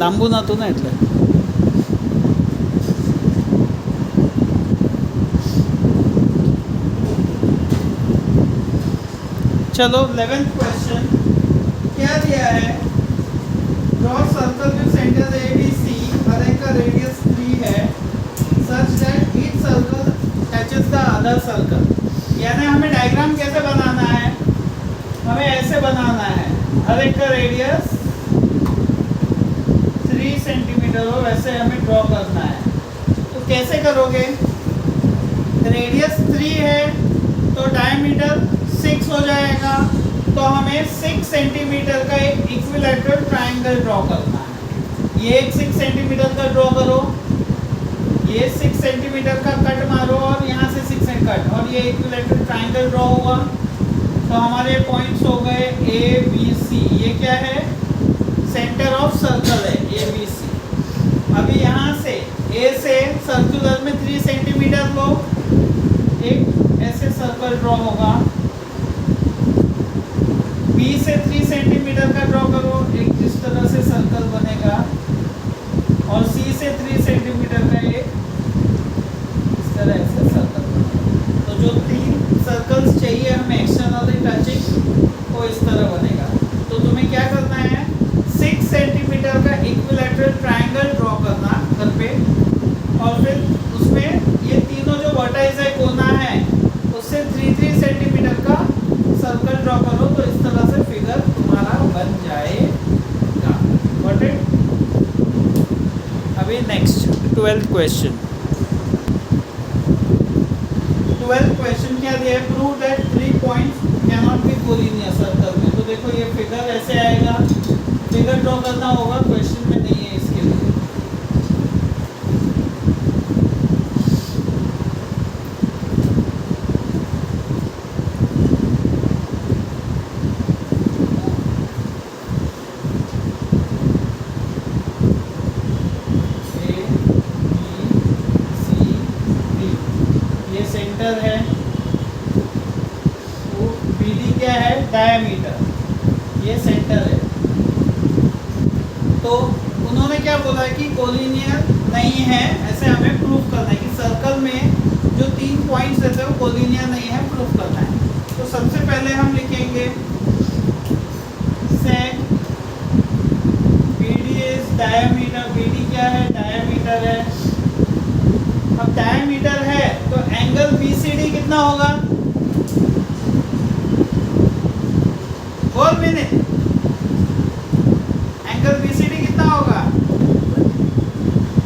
लांबून હતું ને એટલે चलो 11th क्वेश्चन क्या दिया है, draw circle with centre ABC और एक का रेडियस 3 है such that each circle touches the other circle. यानी हमें डायग्राम कैसे बनाना है, हमें ऐसे बनाना है, हर एक का रेडियस 3 सेंटीमीटर हो वैसे हमें ड्रॉ करना है। तो कैसे करोगे, रेडियस 3 है तो डायमीटर 6 हो जाएगा, तो हमें 6 सेंटीमीटर का एक इक्विलैटरल ट्रायंगल ड्रॉ करना है। ये एक 6 सेंटीमीटर का ड्रॉ करो, ये 6 सेंटीमीटर का कट मारो और यहाँ से 6 सेंट कट, और ये इक्विलैटरल ट्रायंगल ड्रॉ हुआ। तो हमारे पॉइंट्स हो गए ए बी सी, ये क्या है, सेंटर ऑफ सर्कल है ए बी सी। अभी यहाँ से ए से सर्कुलर में 3 सेंटीमीटर लो, एक ऐसे सर्कल ड्रॉ होगा। बी से 3 सेंटीमीटर का ड्रॉ करो, एक इस तरह से सर्कल बनेगा, और सी से 3 सेंटीमीटर का एक इस तरह से सर्कल बनेगा। तो जो 3 सर्कल्स चाहिए हमें एक्सटर्नली टचिंग, वो इस तरह बनेगा। तो तुम्हें क्या करना है, 6 सेंटीमीटर का इक्विलैटरल ट्रायंगल ड्रॉ करना घर पे, और फिर उसमें ये तीनों जो वर्टाइस है, कोना है, उससे 3-3 सेंटीमीटर का सर्कल ड्रॉ करो। तो इस तरह से फिगर तुम्हारा बन जाएगा। Got it. अभी next 12th question. 12th question क्या दिया है, prove that 3 points can not be collinear circle में। तो देखो ये फिगर ऐसे आएगा, फिगर ड्रॉ करना होगा, क्वेश्चन में नहीं है इसके लिए। सेंटर है, वो BD क्या है, डायमीटर, ये सेंटर है। तो उन्होंने क्या बोला है कि कोलिनियर नहीं है, ऐसे हमें प्रूफ करना है कि सर्कल में जो 3 पॉइंट्स रहते हैं वो कोलिनियर नहीं है, प्रूफ करना है। तो सबसे पहले हम लिखेंगे सेक BD इज डायमीटर, BD क्या है, डायमीटर है। अब डायमीटर है तो एंगल BCD कितना होगा, 4 मिनट, एंगल BCD कितना होगा,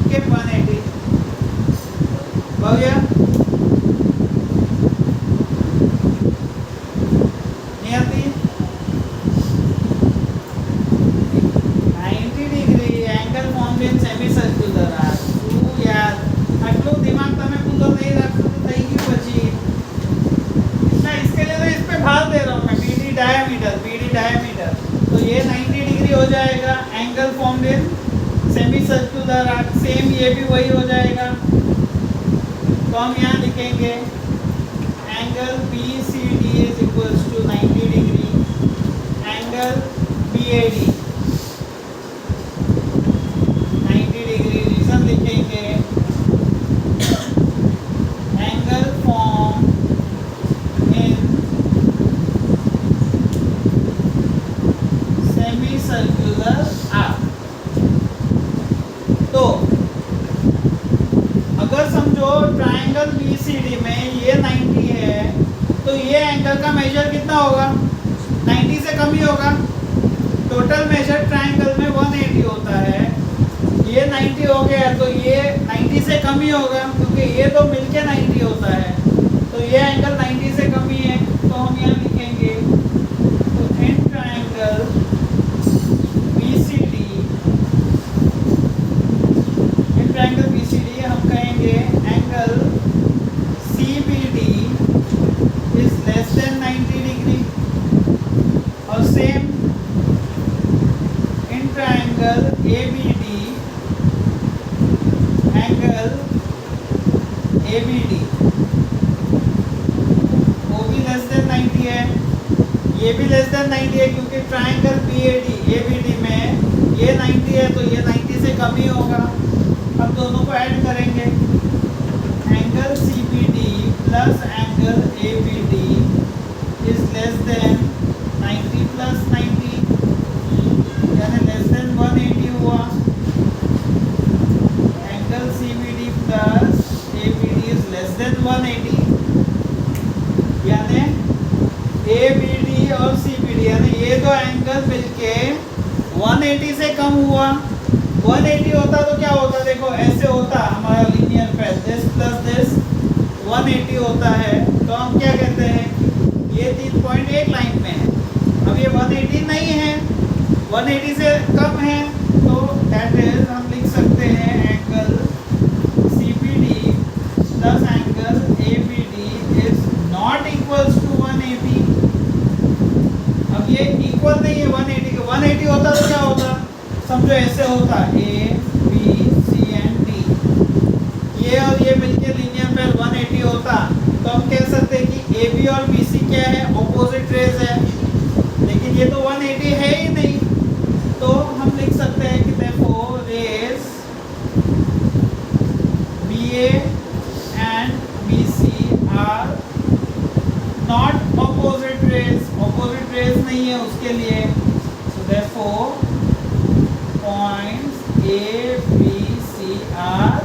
के 180 हो गया। नियति 90 degree angle formed in semi circular arc. यार आटलो दिमाग તમે પૂરો नहीं रखो तो થઈ ગયું પછી इतना, इसके लिए तो इस पे भार दे रहा हूँ मैं, BD डायमीटर। तो ये 90 डिग्री हो जाएगा, angle formed in semi circular arc, same ये भी वही हो जाएगा। तो हम यहाँ लिखेंगे angle BCD is equals to 90 degree, angle BAD 90 degree. Reason लिखेंगे angle form in semi circular arc. तो अगर समझो ट्रायंगल BCD में ये 90 है, तो ये एंगल का मेजर कितना होगा, 90 से कम ही होगा। टोटल मेजर ट्रायंगल में 180 होता है, ये 90 हो गया तो ये 90 से कम ही होगा, क्योंकि ये तो मिलके 90 होता है। तो ये एंगल 90 से कम ही है, तो हम यहाँ लिखेंगे तो in triangle BCD, in triangle BCD हम कहेंगे angle CBD is less than 90 degree, और same in triangle ABD, angle ABD वो भी लेस देन 90 है, ये भी लेस देन 90 है, क्योंकि ट्रायंगल BAD ABD में ये 90 है तो ये 90 कम ही होगा। अब दोनों को ऐड करेंगे, angle CBD plus angle ABD is less than 90 plus 90, यानी लेस देन 180 हुआ। Angle CBD plus ABD is less then 180, यानी ABD और CBD यानी ये दो एंगल मिलके 180 से कम हुआ। 180 होता तो क्या होता, देखो ऐसे होता हमारा linear path, this plus this 180 होता है, तो हम क्या कहते हैं कि ये 3 पॉइंट एक लाइन में है। अब ये 180 नहीं है, 180 से कम है, तो दैट इज हम लिख सकते हैं angle CBD plus angle ABD is not equals to 180। अब ये इक्वल नहीं है 180 के, 180 होता तो क्या होता, समझो ऐसे होता A B C and D, ये और ये मिलके लीनियर पैथ 180 होता, तो हम कह सकते हैं कि AB और BC क्या है, ऑपोजिट रेज है। लेकिन ये तो 180 है ही नहीं, तो हम लिख सकते हैं कि therefore rays BA and BC are not opposite rays, opposite rays नहीं है उसके लिए, so therefore points A B C are